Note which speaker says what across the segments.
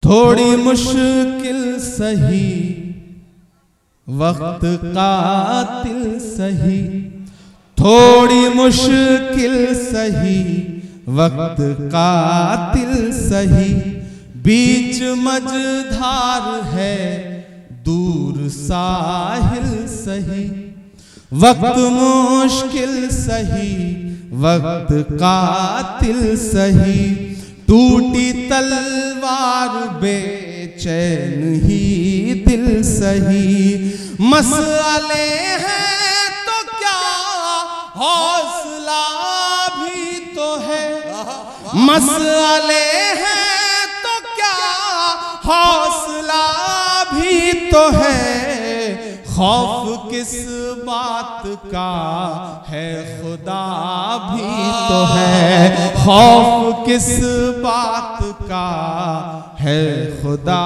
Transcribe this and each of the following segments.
Speaker 1: थोड़ी मुश्किल सही वक्त कातिल सही, थोड़ी मुश्किल सही वक्त कातिल सही, बीच मझधार है दूर साहिल सही, वक्त मुश्किल सही वक्त कातिल सही, टूटी तलवार बेचैन ही दिल सही, मसले हैं तो क्या हौसला भी तो है, मसले हैं तो क्या हौसला भी तो है, खौफ किस बात का है खुदा भी तो है, खौफ किस बात का है खुदा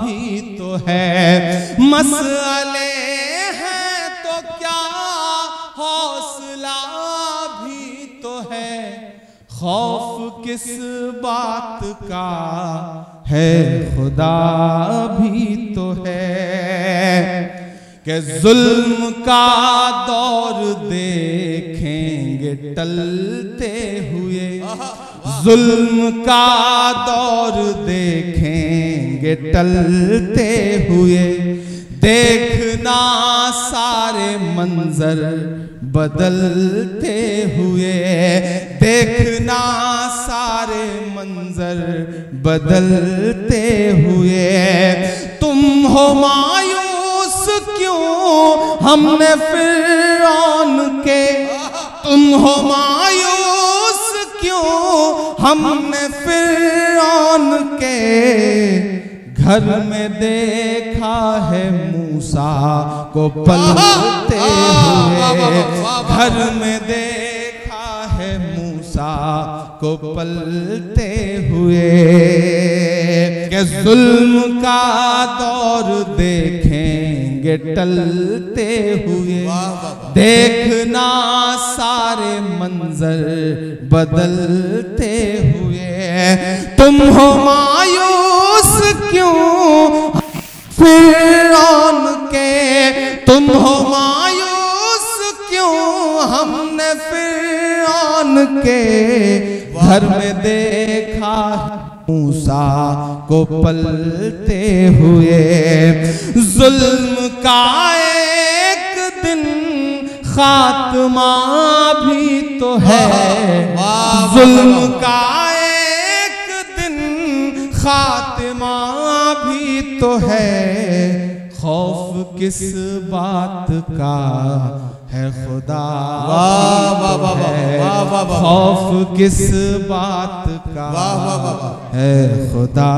Speaker 1: भी तो है, मसले हैं तो क्या हौसला भी तो है, खौफ किस बात का है खुदा भी तो है, कि जुल्म का दौर देखेंगे टलते हुए, जुल्म का दौर देखेंगे टलते हुए, देखना सारे मंजर बदलते हुए, देखना सारे मंजर बदलते हुए, तुम हो मायूस क्यों हमने फिरौन के, तुम हो मायूस क्यों हमने फिरौन के, घर में देखा है मूसा को पलते हुए, घर में देखा है मूसा को पलते हुए, कि जुल्म का दौर देखेंगे टलते हुए, देखना सारे मंजर बदलते हुए, तुम हो मायूस क्यों फिरौन के, तुम हो मायूस क्यों हमने फिरौन के, घर में देखा मूसा को पलते हुए, जुल्म का एक दिन खात्मा भी तो है, जुल्म का एक दिन खात्मा भी तो है, खौफ किस बात का है खुदा खौफ किस बात का है खुदा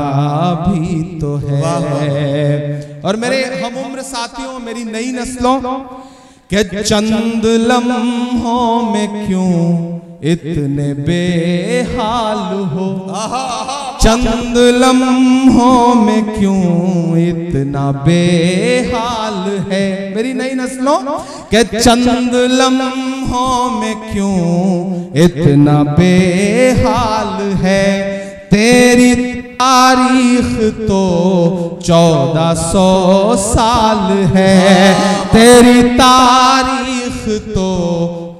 Speaker 1: भी तो है। और मेरे हम उम्र साथियों, मेरी नई नस्लों के चंद लम्हों में क्यों इतने बेहाल हो, चंद लम्हों में क्यों इतना बेहाल है। मेरी नई नस्लों के चंद लम्हों में क्यों इतना बेहाल है। तेरी तारीख तो 1400 साल है, तेरी तारीख तो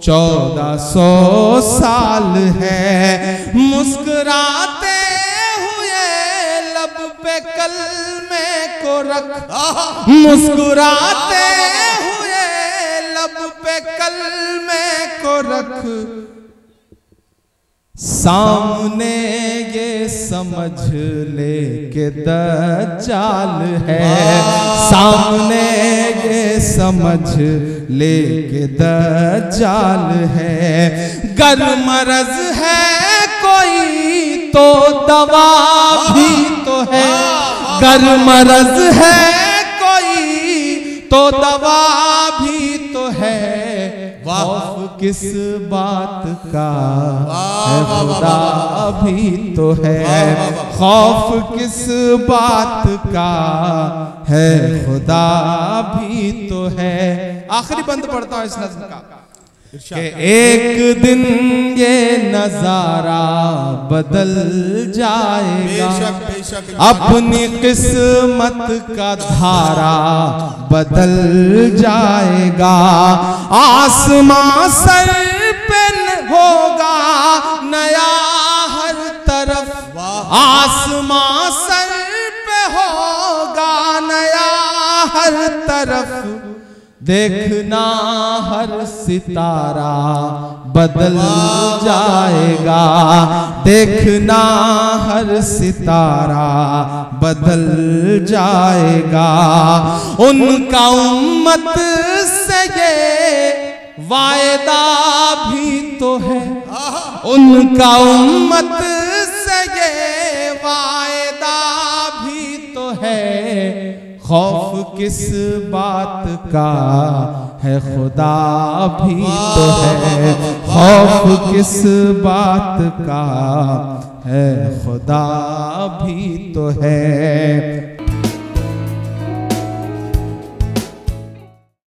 Speaker 1: 1400 साल है। मुस्कुराते हुए लब पे कलमे को रख, मुस्कुराते हुए लब पे कलमे को रख, सामने ये समझ ले के दज्जाल है, सामने ये समझ ले के दज्जाल है। गर मरज है कोई तो दवा भी तो है, गर मरज है कोई तो दवा भी तो है। खौफ किस बात का है खुदा भी तो है, खौफ किस बात का है खुदा भी तो है। आखिरी बंद पढ़ता हूं इस नज़्म का। कि एक दिन ये नजारा बदल जाएगा, अपनी किस्मत का धारा बदल जाएगा। आसमां सर पे होगा नया हर तरफ, आसमां सर पे होगा नया हर तरफ, देखना हर सितारा बदल जाएगा, देखना हर सितारा बदल जाएगा। उनका उम्मत से ये वायदा भी तो है, उनका उम्मत से ये वायदा भी तो है। खौफ किस बात का है खुदा भी तो है, खौफ किस बात का है खुदा भी तो है।